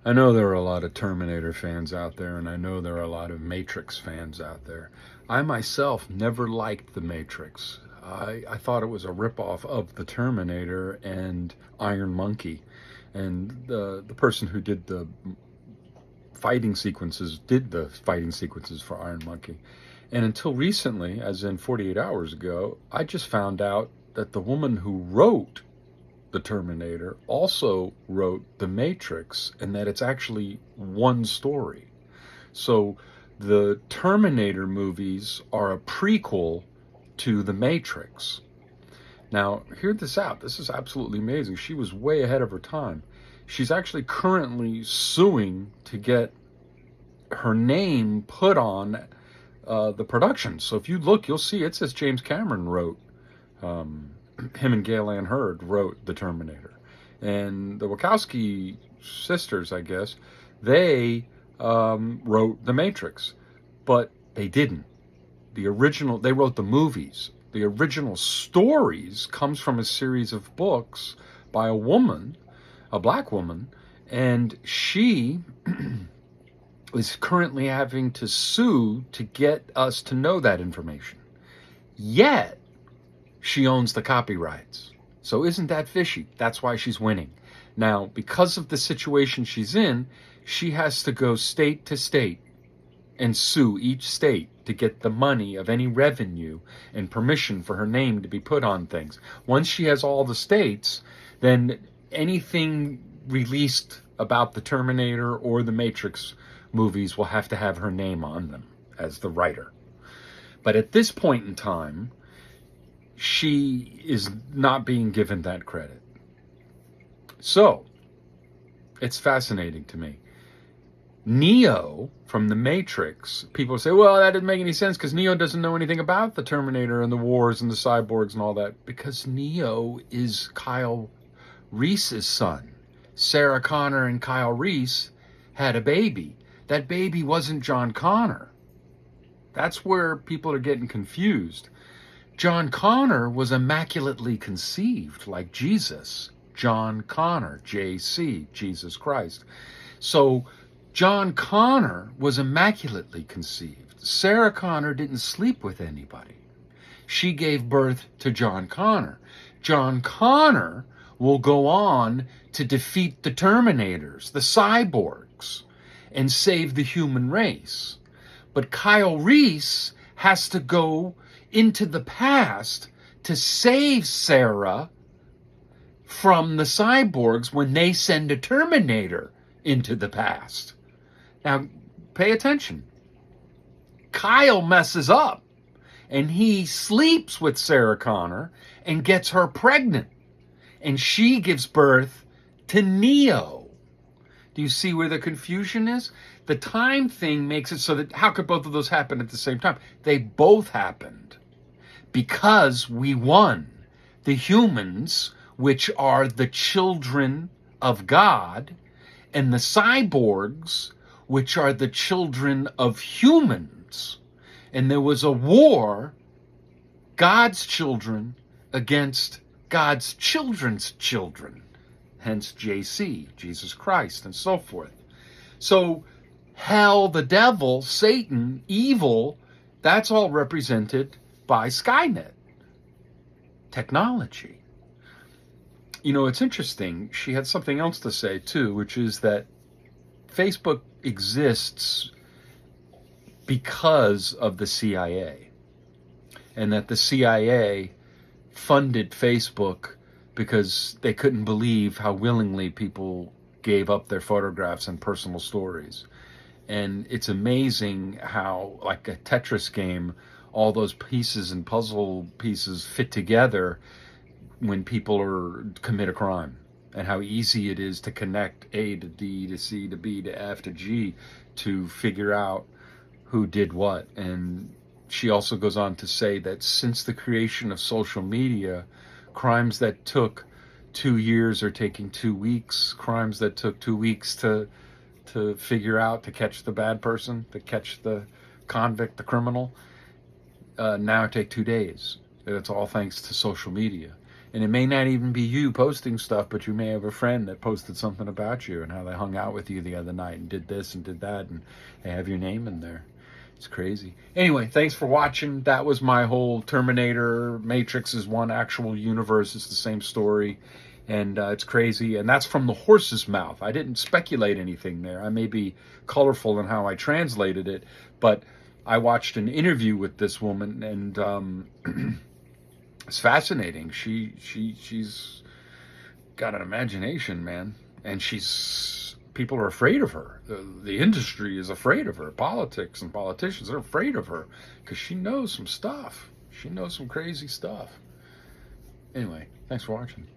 I know there are a lot of Terminator fans out there, and I know there are a lot of Matrix fans out there. I myself never liked The Matrix. I thought it was a ripoff of The Terminator and Iron Monkey. And the person who did the fighting sequences for Iron Monkey. And until recently, as in 48 hours ago, I just found out that the woman who wrote The Terminator also wrote The Matrix, and that it's actually one story. So the Terminator movies are a prequel to The Matrix. Now, hear this out. This is absolutely amazing. She was way ahead of her time. She's actually currently suing to get her name put on the production. So if you look, you'll see it says James Cameron wrote, him and Gale Ann Hurd wrote The Terminator. And the Wachowski sisters, I guess, they wrote The Matrix. But they didn't. They wrote the movies. The original stories comes from a series of books by a woman, a black woman, and she is currently having to sue to get us to know that information. Yet, she owns the copyrights. So isn't that fishy? That's why she's winning. Now, because of the situation she's in, she has to go state to state and sue each state to get the money of any revenue and permission for her name to be put on things. Once she has all the states, then anything released about the Terminator or the Matrix movies will have to have her name on them as the writer. But at this point in time, she is not being given that credit. So, it's fascinating to me. Neo from The Matrix, people say, well, that doesn't make any sense because Neo doesn't know anything about the Terminator and the wars and the cyborgs and all that, because Neo is Kyle Reese's son. Sarah Connor and Kyle Reese had a baby. That baby wasn't John Connor. That's where people are getting confused. John Connor was immaculately conceived, like Jesus. John Connor, JC, Jesus Christ. So John Connor was immaculately conceived. Sarah Connor didn't sleep with anybody. She gave birth to John Connor. John Connor will go on to defeat the Terminators, the cyborgs, and save the human race. But Kyle Reese has to go into the past to save Sarah from the cyborgs when they send a Terminator into the past. Now, pay attention. Kyle messes up, and he sleeps with Sarah Connor and gets her pregnant, and she gives birth to Neo. Do you see where the confusion is? The time thing makes it so that how could both of those happen at the same time? They both happened because we won. The humans, which are the children of God, and the cyborgs, which are the children of humans. And there was a war, God's children against God's children's children. Hence JC, Jesus Christ, and so forth. So hell, the devil, Satan, evil, that's all represented by Skynet. Technology. You know, it's interesting. She had something else to say, too, which is that Facebook exists because of the CIA, and that the CIA funded Facebook because they couldn't believe how willingly people gave up their photographs and personal stories. And it's amazing how, like a Tetris game, all those pieces and puzzle pieces fit together when people commit a crime, and how easy it is to connect A to D to C to B to F to G to figure out who did what. And she also goes on to say that since the creation of social media, crimes that took 2 years are taking 2 weeks. Crimes that took 2 weeks to figure out, to catch the bad person, to catch the convict, the criminal, now take 2 days. It's all thanks to social media. And it may not even be you posting stuff, but you may have a friend that posted something about you and how they hung out with you the other night and did this and did that, and they have your name in there. It's crazy. Anyway, thanks for watching. That was my whole Terminator. Matrix is one actual universe. It's the same story. And it's crazy. And that's from the horse's mouth. I didn't speculate anything there. I may be colorful in how I translated it, but I watched an interview with this woman, and it's fascinating. She's got an imagination, man. And people are afraid of her. The industry is afraid of her. Politics and politicians are afraid of her because she knows some stuff. She knows some crazy stuff. Anyway, thanks for watching.